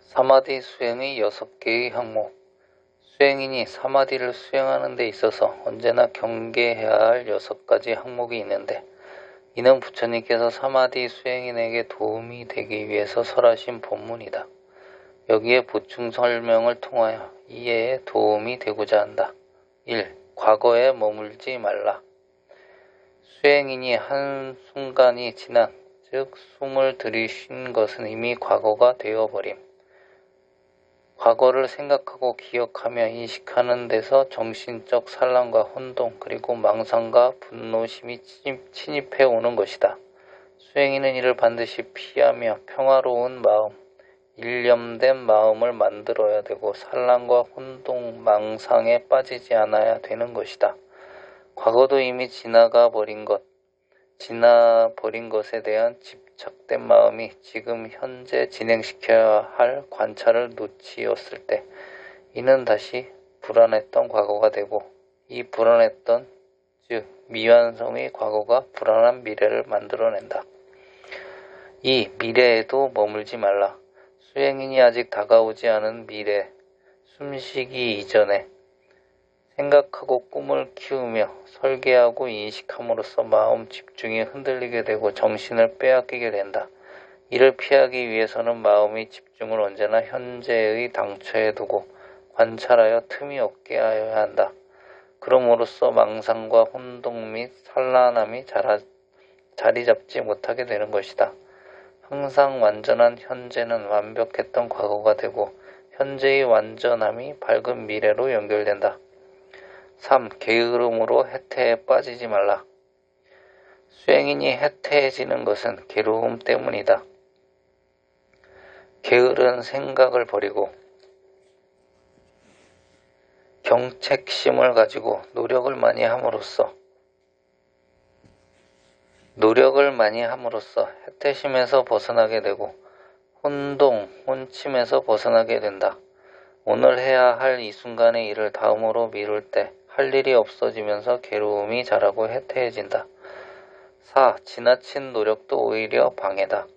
사마디 수행의 6개의 항목. 수행인이 사마디를 수행하는 데 있어서 언제나 경계해야 할 6가지 항목이 있는데, 이는 부처님께서 사마디 수행인에게 도움이 되기 위해서 설하신 본문이다. 여기에 보충 설명을 통하여 이해에 도움이 되고자 한다. 1. 과거에 머물지 말라. 수행인이 한순간이 지난, 즉 숨을 들이쉰 것은 이미 과거가 되어버림. 과거를 생각하고 기억하며 인식하는 데서 정신적 산란과 혼동 그리고 망상과 분노심이 침입해 오는 것이다. 수행인은 이를 반드시 피하며 평화로운 마음, 일념된 마음을 만들어야 되고 산란과 혼동, 망상에 빠지지 않아야 되는 것이다. 과거도 이미 지나버린 것에 대한 집착된 마음이 지금 현재 진행시켜야 할 관찰을 놓치었을 때 이는 다시 불안했던 과거가 되고, 이 불안했던 즉 미완성의 과거가 불안한 미래를 만들어낸다. 2. 미래에도 머물지 말라. 수행인이 아직 다가오지 않은 미래, 숨쉬기 이전에 생각하고 꿈을 키우며 설계하고 인식함으로써 마음 집중이 흔들리게 되고 정신을 빼앗기게 된다. 이를 피하기 위해서는 마음의 집중을 언제나 현재의 당처에 두고 관찰하여 틈이 없게 하여야 한다. 그럼으로써 망상과 혼동 및 산란함이 자리 잡지 못하게 되는 것이다. 항상 완전한 현재는 완벽했던 과거가 되고 현재의 완전함이 밝은 미래로 연결된다. 3. 게으름으로 해태에 빠지지 말라. 수행인이 해태해지는 것은 게으름 때문이다. 게으른 생각을 버리고 경책심을 가지고 노력을 많이 함으로써 해태심에서 벗어나게 되고 혼침에서 벗어나게 된다. 오늘 해야 할 이 순간의 일을 다음으로 미룰 때 할 일이 없어지면서 괴로움이 자라고 해태해진다. 4. 지나친 노력도 오히려 방해다.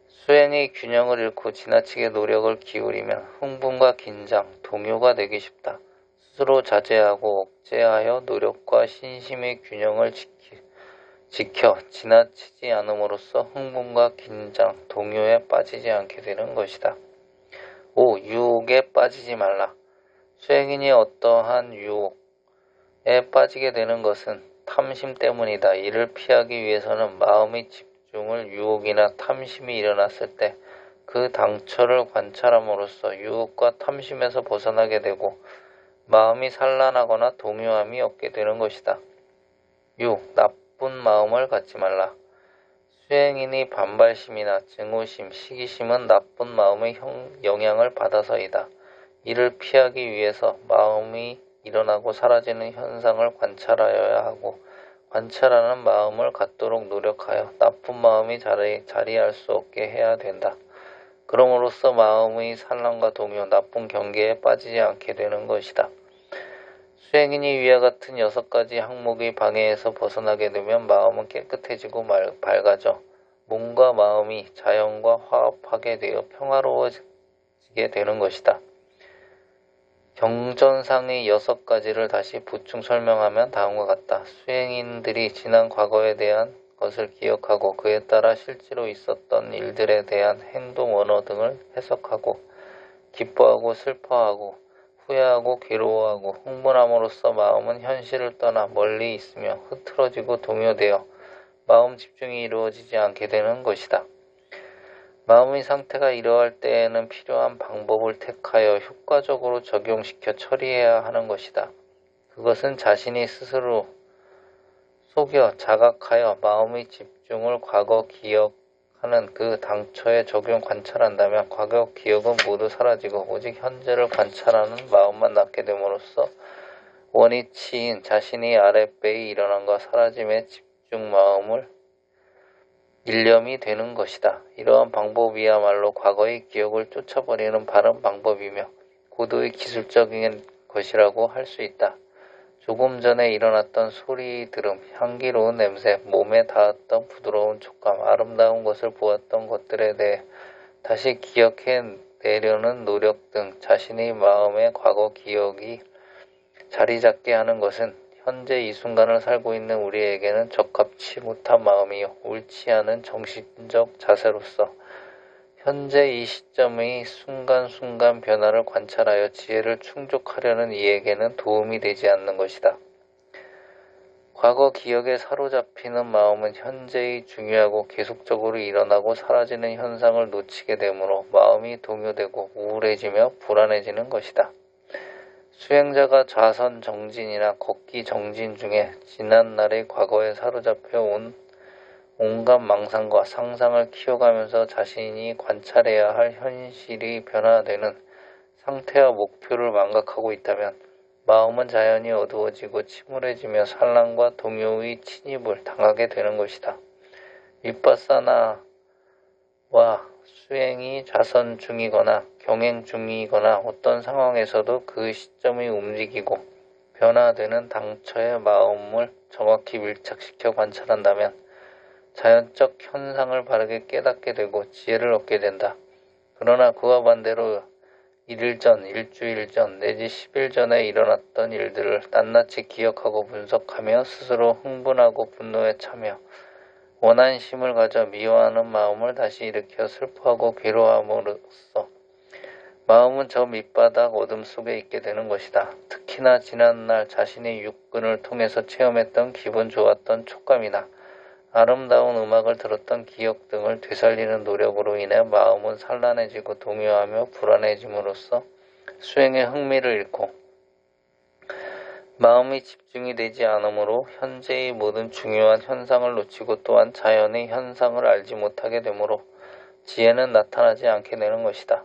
수행의 균형을 잃고 지나치게 노력을 기울이면 흥분과 긴장, 동요가 되기 쉽다. 스스로 자제하고 억제하여 노력과 신심의 균형을 지켜 지나치지 않음으로써 흥분과 긴장, 동요에 빠지지 않게 되는 것이다. 5. 유혹에 빠지지 말라. 수행인이 어떠한 유혹에 빠지게 되는 것은 탐심 때문이다. 이를 피하기 위해서는 마음의 집중을 유혹이나 탐심이 일어났을 때 그 당처를 관찰함으로써 유혹과 탐심에서 벗어나게 되고 마음이 산란하거나 동요함이 없게 되는 것이다. 6. 나쁜 마음을 갖지 말라. 수행인이 반발심이나 증오심, 시기심은 나쁜 마음의 영향을 받아서이다. 이를 피하기 위해서 마음이 일어나고 사라지는 현상을 관찰하여야 하고 관찰하는 마음을 갖도록 노력하여 나쁜 마음이 자리할 수 없게 해야 된다. 그럼으로써 마음의 산란과 동요, 나쁜 경계에 빠지지 않게 되는 것이다. 수행인이 위와 같은 6가지 항목의 방해에서 벗어나게 되면 마음은 깨끗해지고 밝아져 몸과 마음이 자연과 화합하게 되어 평화로워지게 되는 것이다. 경전상의 6가지를 다시 보충 설명하면 다음과 같다. 수행인들이 지난 과거에 대한 것을 기억하고 그에 따라 실제로 있었던 일들에 대한 행동, 언어 등을 해석하고 기뻐하고 슬퍼하고 후회하고 괴로워하고 흥분함으로써 마음은 현실을 떠나 멀리 있으며 흐트러지고 동요되어 마음 집중이 이루어지지 않게 되는 것이다. 마음의 상태가 이러할 때에는 필요한 방법을 택하여 효과적으로 적용시켜 처리해야 하는 것이다. 그것은 자신이 스스로 속여 자각하여 마음의 집중을 과거 기억하는 그 당처에 적용 관찰한다면 과거 기억은 모두 사라지고 오직 현재를 관찰하는 마음만 남게 됨으로써 원위치인 자신의 아랫배의 일어남과 사라짐의 집중 마음을 일념이 되는 것이다. 이러한 방법이야말로 과거의 기억을 쫓아버리는 바른 방법이며 고도의 기술적인 것이라고 할 수 있다. 조금 전에 일어났던 소리 들음, 향기로운 냄새, 몸에 닿았던 부드러운 촉감, 아름다운 것을 보았던 것들에 대해 다시 기억해 내려는 노력 등 자신의 마음의 과거 기억이 자리 잡게 하는 것은 현재 이 순간을 살고 있는 우리에게는 적합치 못한 마음이요 옳지 않은 정신적 자세로서 현재 이 시점의 순간순간 변화를 관찰하여 지혜를 충족하려는 이에게는 도움이 되지 않는 것이다. 과거 기억에 사로잡히는 마음은 현재의 중요하고 계속적으로 일어나고 사라지는 현상을 놓치게 되므로 마음이 동요되고 우울해지며 불안해지는 것이다. 수행자가 좌선 정진이나 걷기 정진 중에 지난날의 과거에 사로잡혀 온 온갖 망상과 상상을 키워가면서 자신이 관찰해야 할 현실이 변화되는 상태와 목표를 망각하고 있다면 마음은 자연히 어두워지고 침울해지며 산란과 동요의 침입을 당하게 되는 것이다. 윗바사나와 수행이 좌선 중이거나 경행 중이거나 어떤 상황에서도 그 시점이 움직이고 변화되는 당처의 마음을 정확히 밀착시켜 관찰한다면 자연적 현상을 바르게 깨닫게 되고 지혜를 얻게 된다. 그러나 그와 반대로 1일 전, 일주일 전, 내지 10일 전에 일어났던 일들을 낱낱이 기억하고 분석하며 스스로 흥분하고 분노에 차며 원한심을 가져 미워하는 마음을 다시 일으켜 슬퍼하고 괴로워함으로써 마음은 저 밑바닥 어둠 속에 있게 되는 것이다. 특히나 지난날 자신의 육근을 통해서 체험했던 기분 좋았던 촉감이나 아름다운 음악을 들었던 기억 등을 되살리는 노력으로 인해 마음은 산란해지고 동요하며 불안해짐으로써 수행에 흥미를 잃고 마음이 집중이 되지 않으므로 현재의 모든 중요한 현상을 놓치고 또한 자연의 현상을 알지 못하게 되므로 지혜는 나타나지 않게 되는 것이다.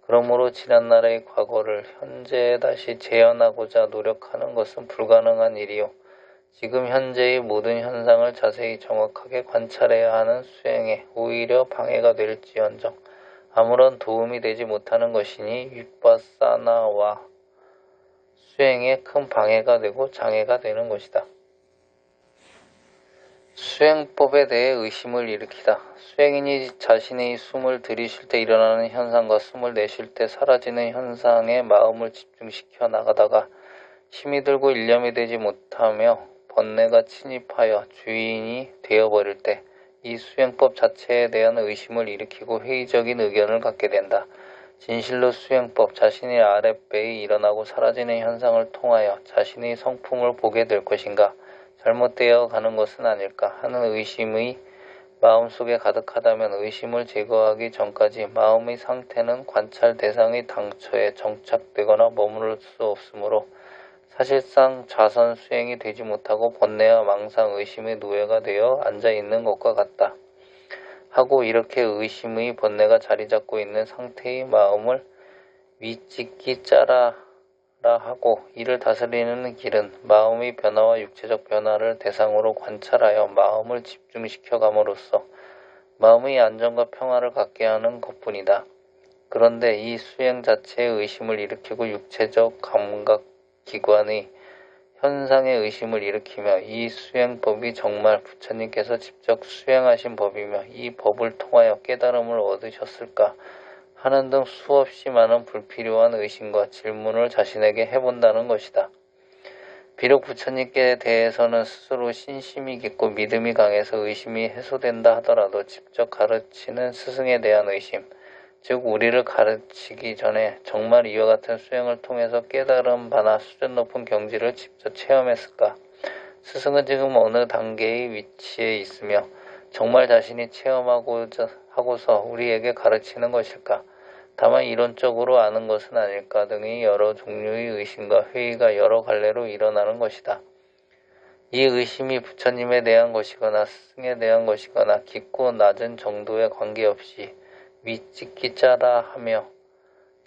그러므로 지난날의 과거를 현재에 다시 재현하고자 노력하는 것은 불가능한 일이요. 지금 현재의 모든 현상을 자세히 정확하게 관찰해야 하는 수행에 오히려 방해가 될지언정 아무런 도움이 되지 못하는 것이니 윗바사나와 수행에 큰 방해가 되고 장애가 되는 것이다. 수행법에 대해 의심을 일으키다. 수행인이 자신의 숨을 들이쉴 때 일어나는 현상과 숨을 내쉴 때 사라지는 현상에 마음을 집중시켜 나가다가 힘이 들고 일념이 되지 못하며 번뇌가 침입하여 주인이 되어버릴 때 이 수행법 자체에 대한 의심을 일으키고 회의적인 의견을 갖게 된다. 진실로 수행법 자신의 아랫배에 일어나고 사라지는 현상을 통하여 자신의 성품을 보게 될 것인가 잘못되어 가는 것은 아닐까 하는 의심의 마음속에 가득하다면 의심을 제거하기 전까지 마음의 상태는 관찰 대상의 당처에 정착되거나 머무를 수 없으므로 사실상 좌선 수행이 되지 못하고 번뇌와 망상, 의심의 노예가 되어 앉아있는 것과 같다. 하고 이렇게 의심의 번뇌가 자리 잡고 있는 상태의 마음을 위찍기 짜라 하고 이를 다스리는 길은 마음의 변화와 육체적 변화를 대상으로 관찰하여 마음을 집중시켜 감으로써 마음의 안정과 평화를 갖게 하는 것뿐이다. 그런데 이 수행 자체의 의심을 일으키고 육체적 감각기관의 현상의 의심을 일으키며 이 수행법이 정말 부처님께서 직접 수행하신 법이며 이 법을 통하여 깨달음을 얻으셨을까 하는 등 수없이 많은 불필요한 의심과 질문을 자신에게 해본다는 것이다. 비록 부처님께 대해서는 스스로 신심이 깊고 믿음이 강해서 의심이 해소된다 하더라도 직접 가르치는 스승에 대한 의심, 즉 우리를 가르치기 전에 정말 이와 같은 수행을 통해서 깨달은 바나 수준 높은 경지를 직접 체험했을까? 스승은 지금 어느 단계의 위치에 있으며 정말 자신이 체험하고서 우리에게 가르치는 것일까? 다만 이론적으로 아는 것은 아닐까 등의 여러 종류의 의심과 회의가 여러 갈래로 일어나는 것이다. 이 의심이 부처님에 대한 것이거나 스승에 대한 것이거나 깊고 낮은 정도에 관계없이 위찍기 짜라 하며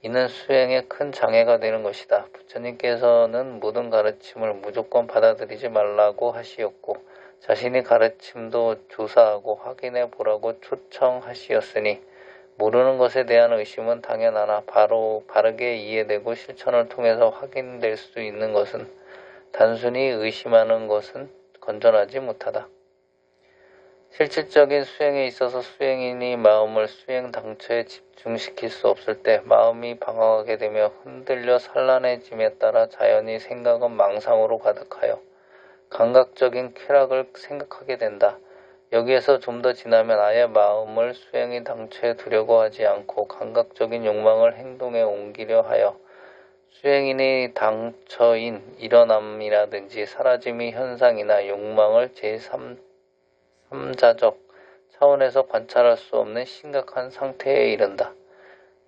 이는 수행에 큰 장애가 되는 것이다. 부처님께서는 모든 가르침을 무조건 받아들이지 말라고 하시었고 자신의 가르침도 조사하고 확인해 보라고 초청하시었으니 모르는 것에 대한 의심은 당연하나 바르게 이해되고 실천을 통해서 확인될 수 있는 것은 단순히 의심하는 것은 건전하지 못하다. 실질적인 수행에 있어서 수행인이 마음을 수행 당처에 집중시킬 수 없을 때 마음이 방황하게 되며 흔들려 산란해짐에 따라 자연히 생각은 망상으로 가득하여 감각적인 쾌락을 생각하게 된다. 여기에서 좀 더 지나면 아예 마음을 수행이 당처에 두려고 하지 않고 감각적인 욕망을 행동에 옮기려 하여 수행인의 당처인 일어남이라든지 사라짐의 현상이나 욕망을 제3자적 차원에서 관찰할 수 없는 심각한 상태에 이른다.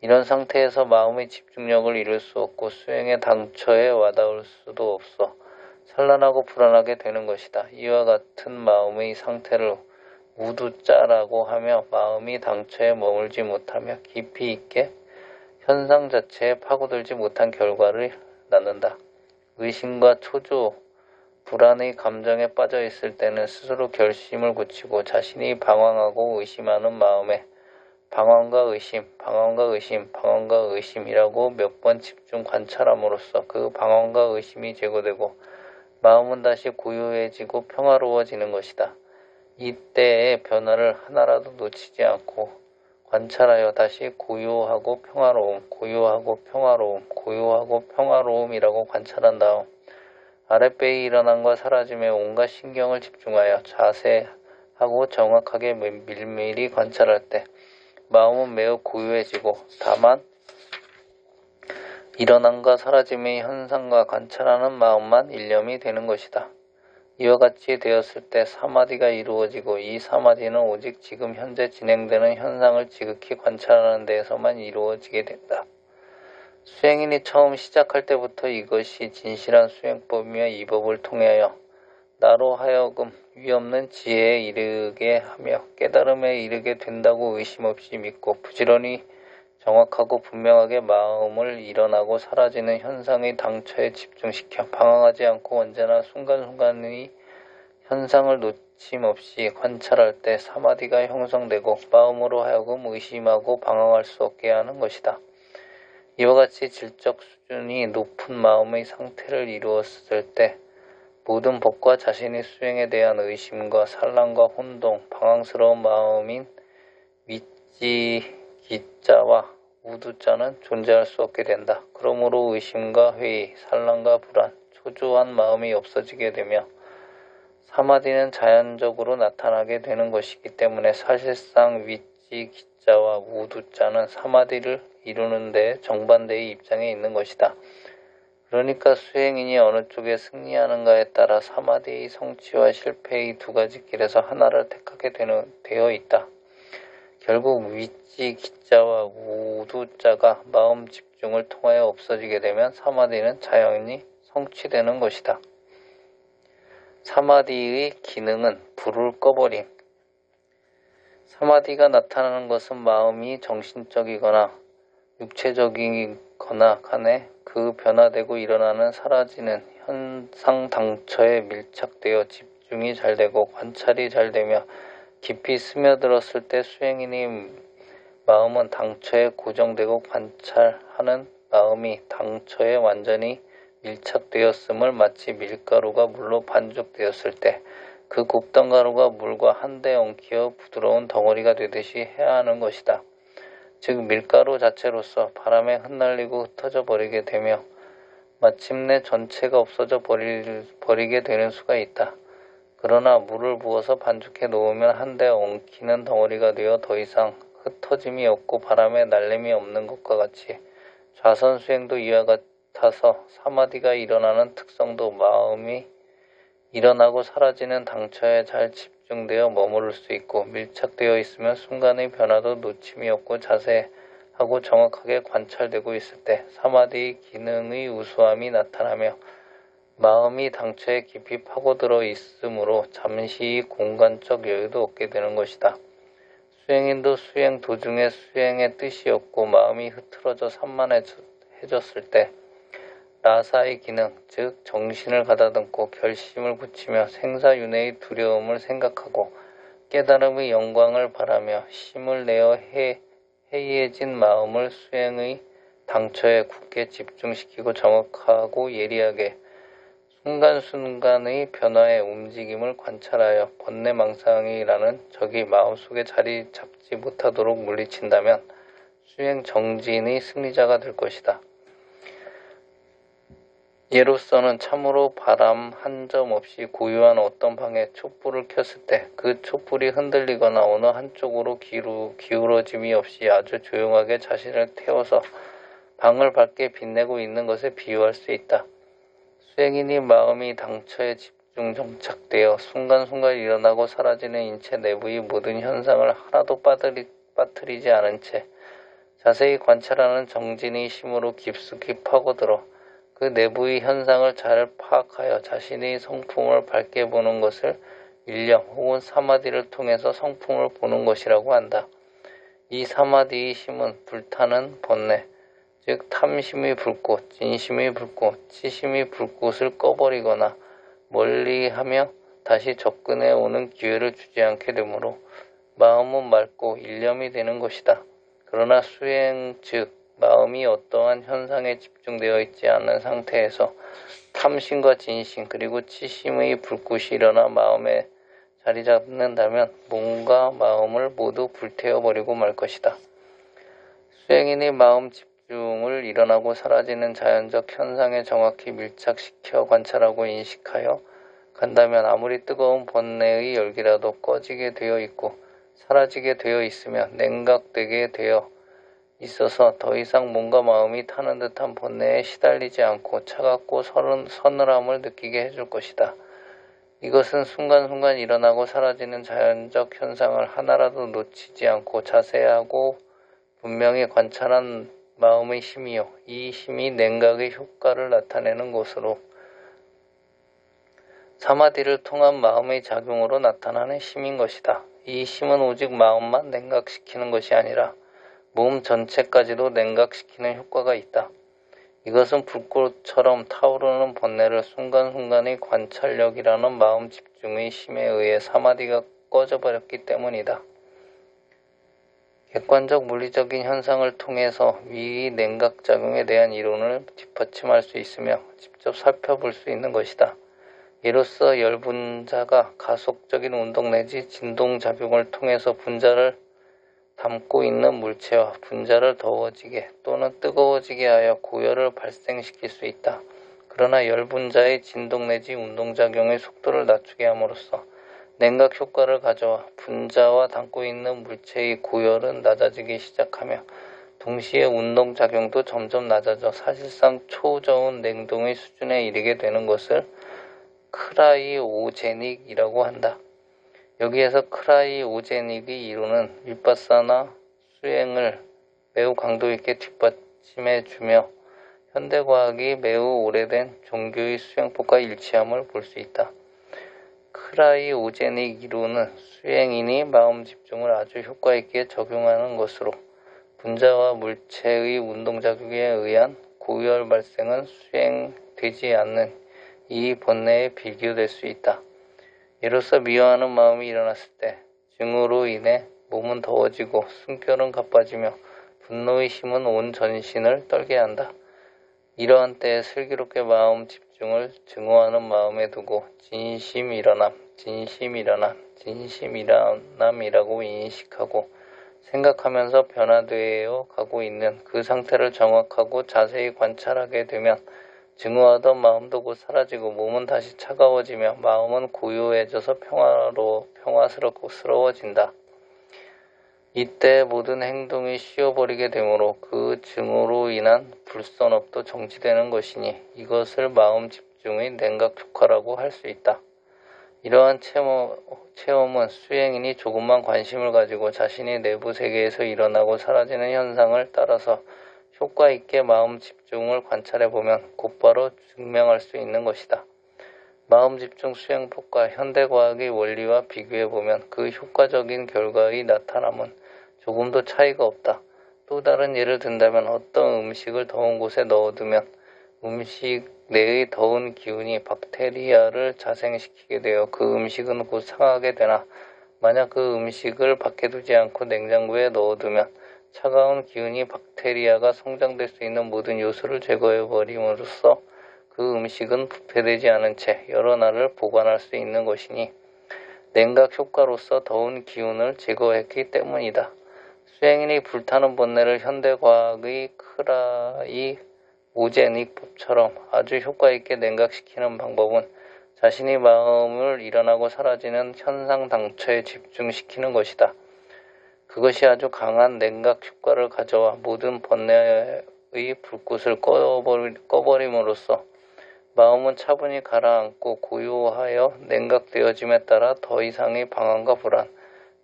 이런 상태에서 마음의 집중력을 이룰 수 없고 수행의 당처에 와닿을 수도 없어 산란하고 불안하게 되는 것이다. 이와 같은 마음의 상태를 우두자라고 하며 마음이 당처에 머물지 못하며 깊이 있게 현상 자체에 파고들지 못한 결과를 낳는다. 의심과 초조, 불안의 감정에 빠져 있을 때는 스스로 결심을 굳히고 자신이 방황하고 의심하는 마음에 방황과 의심, 방황과 의심, 방황과 의심이라고 몇 번 집중 관찰함으로써 그 방황과 의심이 제거되고 마음은 다시 고요해지고 평화로워지는 것이다. 이때의 변화를 하나라도 놓치지 않고 관찰하여 다시 고요하고 평화로움, 고요하고 평화로움, 고요하고 평화로움이라고 관찰한 다음 아랫배의 일어남과 사라짐에 온갖 신경을 집중하여 자세하고 정확하게 밀밀히 관찰할 때 마음은 매우 고요해지고 다만 일어남과 사라짐의 현상과 관찰하는 마음만 일념이 되는 것이다. 이와 같이 되었을 때 사마디가 이루어지고 이 사마디는 오직 지금 현재 진행되는 현상을 지극히 관찰하는 데에서만 이루어지게 된다. 수행인이 처음 시작할 때부터 이것이 진실한 수행법이며 이 법을 통하여 나로 하여금 위없는 지혜에 이르게 하며 깨달음에 이르게 된다고 의심 없이 믿고 부지런히 정확하고 분명하게 마음을 일어나고 사라지는 현상의 당처에 집중시켜 방황하지 않고 언제나 순간순간의 현상을 놓침없이 관찰할 때 사마디가 형성되고 마음으로 하여금 의심하고 방황할 수 없게 하는 것이다. 이와 같이 질적 수준이 높은 마음의 상태를 이루었을 때 모든 법과 자신의 수행에 대한 의심과 산란과 혼동, 방황스러운 마음인 위찌기자와 우두자는 존재할 수 없게 된다. 그러므로 의심과 회의, 산란과 불안, 초조한 마음이 없어지게 되며 사마디는 자연적으로 나타나게 되는 것이기 때문에 사실상 위찌기자와 우두자는 사마디를 이루는 데 정반대의 입장에 있는 것이다. 그러니까 수행인이 어느 쪽에 승리하는가에 따라 사마디의 성취와 실패의 두 가지 길에서 하나를 택하게 되어 있다. 결국 위찌기자와 우두자가 마음 집중을 통하여 없어지게 되면 사마디는 자연히 성취되는 것이다. 사마디의 기능은 불을 꺼버림. 사마디가 나타나는 것은 마음이 정신적이거나 육체적이거나 간에 그 변화되고 일어나는 사라지는 현상 당처에 밀착되어 집중이 잘 되고 관찰이 잘 되며 깊이 스며들었을 때 수행인의 마음은 당처에 고정되고 관찰하는 마음이 당처에 완전히 밀착되었음을 마치 밀가루가 물로 반죽되었을 때 그 곱던 가루가 물과 한데 엉키어 부드러운 덩어리가 되듯이 해야 하는 것이다. 즉 밀가루 자체로서 바람에 흩날리고 흩어져 버리게 되며 마침내 전체가 없어져 버리게 되는 수가 있다. 그러나 물을 부어서 반죽해 놓으면 한데 엉키는 덩어리가 되어 더 이상 흩어짐이 없고 바람에 날림이 없는 것과 같이 좌선 수행도 이와 같아서 사마디가 일어나는 특성도 마음이 일어나고 사라지는 당처에 잘 집중되어 머무를 수 있고 밀착되어 있으면 순간의 변화도 놓침이 없고 자세하고 정확하게 관찰되고 있을 때 사마디의 기능의 우수함이 나타나며 마음이 당처에 깊이 파고들어 있으므로 잠시 공간적 여유도 얻게 되는 것이다. 수행인도 수행 도중에 수행의 뜻이 없고 마음이 흐트러져 산만해졌을 때 라사의 기능, 즉 정신을 가다듬고 결심을 굳히며 생사윤회의 두려움을 생각하고 깨달음의 영광을 바라며 힘을 내어 해이해진 마음을 수행의 당처에 굳게 집중시키고 정확하고 예리하게 순간순간의 변화의 움직임을 관찰하여 번뇌망상이라는 적이 마음속에 자리 잡지 못하도록 물리친다면 수행 정진의 승리자가 될 것이다. 예로서는 참으로 바람 한 점 없이 고요한 어떤 방에 촛불을 켰을 때 그 촛불이 흔들리거나 어느 한쪽으로 기울어짐이 없이 아주 조용하게 자신을 태워서 방을 밝게 빛내고 있는 것에 비유할 수 있다. 수행인이 마음이 당처에 집중 정착되어 순간순간 일어나고 사라지는 인체 내부의 모든 현상을 하나도 빠뜨리지 않은 채 자세히 관찰하는 정진의 힘으로 깊숙이 파고들어 그 내부의 현상을 잘 파악하여 자신의 성품을 밝게 보는 것을 일념 혹은 사마디를 통해서 성품을 보는 것이라고 한다. 이 사마디의 힘은 불타는 번뇌, 즉 탐심의 불꽃, 진심의 불꽃, 치심의 불꽃을 꺼버리거나 멀리하며 다시 접근해 오는 기회를 주지 않게 되므로 마음은 맑고 일념이 되는 것이다. 그러나 수행 즉 마음이 어떠한 현상에 집중되어 있지 않은 상태에서 탐심과 진심 그리고 치심의 불꽃이 일어나 마음에 자리 잡는다면 몸과 마음을 모두 불태워버리고 말 것이다. 수행인이 마음 집중을 일어나고 사라지는 자연적 현상에 정확히 밀착시켜 관찰하고 인식하여 간다면 아무리 뜨거운 번뇌의 열기라도 꺼지게 되어 있고 사라지게 되어 있으며 냉각되게 되어 있어서 더 이상 몸과 마음이 타는 듯한 번뇌에 시달리지 않고 차갑고 서늘함을 느끼게 해줄 것이다. 이것은 순간순간 일어나고 사라지는 자연적 현상을 하나라도 놓치지 않고 자세하고 분명히 관찰한 마음의 힘이요. 이 힘이 냉각의 효과를 나타내는 것으로 사마디를 통한 마음의 작용으로 나타나는 힘인 것이다. 이 힘은 오직 마음만 냉각시키는 것이 아니라 몸 전체까지도 냉각시키는 효과가 있다. 이것은 불꽃처럼 타오르는 번뇌를 순간순간의 관찰력이라는 마음 집중의 힘에 의해 사마디가 꺼져버렸기 때문이다. 객관적 물리적인 현상을 통해서 위 냉각작용에 대한 이론을 뒷받침할 수 있으며 직접 살펴볼 수 있는 것이다. 이로써 열분자가 가속적인 운동 내지 진동작용을 통해서 분자를 담고 있는 물체와 분자를 더워지게 또는 뜨거워지게 하여 고열을 발생시킬 수 있다. 그러나 열분자의 진동 내지 운동작용의 속도를 낮추게 함으로써 냉각 효과를 가져와 분자와 담고 있는 물체의 고열은 낮아지기 시작하며 동시에 운동작용도 점점 낮아져 사실상 초저온 냉동의 수준에 이르게 되는 것을 크라이오제닉이라고 한다. 여기에서 크라이오제닉의 이론은 윗바사나 수행을 매우 강도 있게 뒷받침해주며 현대과학이 매우 오래된 종교의 수행법과 일치함을 볼 수 있다. 크라이오제닉 이론은 수행인이 마음 집중을 아주 효과 있게 적용하는 것으로 분자와 물체의 운동작용에 의한 고열 발생은 수행되지 않는 이 번뇌에 비교될 수 있다. 이로써 미워하는 마음이 일어났을 때 증오로 인해 몸은 더워지고 숨결은 가빠지며 분노의 힘은 온 전신을 떨게 한다. 이러한 때에 슬기롭게 마음 집중을 증오하는 마음에 두고 진심이라남이라고 인식하고 생각하면서 변화되어 가고 있는 그 상태를 정확하고 자세히 관찰하게 되면 증오하던 마음도 곧 사라지고 몸은 다시 차가워지며 마음은 고요해져서 평화스러워진다. 이때 모든 행동이 쉬어버리게 되므로 그 증오로 인한 불선업도 정지되는 것이니 이것을 마음 집중의 냉각 효과라고 할 수 있다. 이러한 체험은 수행인이 조금만 관심을 가지고 자신의 내부 세계에서 일어나고 사라지는 현상을 따라서 효과 있게 마음 집중을 관찰해보면 곧바로 증명할 수 있는 것이다. 마음 집중 수행법과 현대과학의 원리와 비교해보면 그 효과적인 결과의 나타남은 조금도 차이가 없다. 또 다른 예를 든다면 어떤 음식을 더운 곳에 넣어두면 음식 내의 더운 기운이 박테리아를 자생시키게 되어 그 음식은 곧 상하게 되나 만약 그 음식을 밖에 두지 않고 냉장고에 넣어두면 차가운 기운이 박테리아가 성장될 수 있는 모든 요소를 제거해버림으로써 그 그 음식은 부패되지 않은 채 여러 날을 보관할 수 있는 것이니 냉각 효과로서 더운 기운을 제거했기 때문이다. 수행인이 불타는 번뇌를 현대과학의 크라이 오제닉법처럼 아주 효과있게 냉각시키는 방법은 자신의 마음을 일어나고 사라지는 현상당처에 집중시키는 것이다. 그것이 아주 강한 냉각 효과를 가져와 모든 번뇌의 불꽃을 꺼버림으로써 마음은 차분히 가라앉고 고요하여 냉각되어짐에 따라 더 이상의 방황과 불안,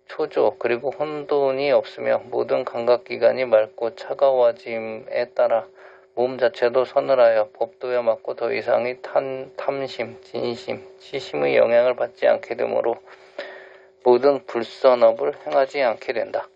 초조 그리고 혼돈이 없으며 모든 감각기관이 맑고 차가워짐에 따라 몸 자체도 서늘하여 법도에 맞고 더 이상의 탐심, 진심, 치심의 영향을 받지 않게 되므로 모든 불선업을 행하지 않게 된다.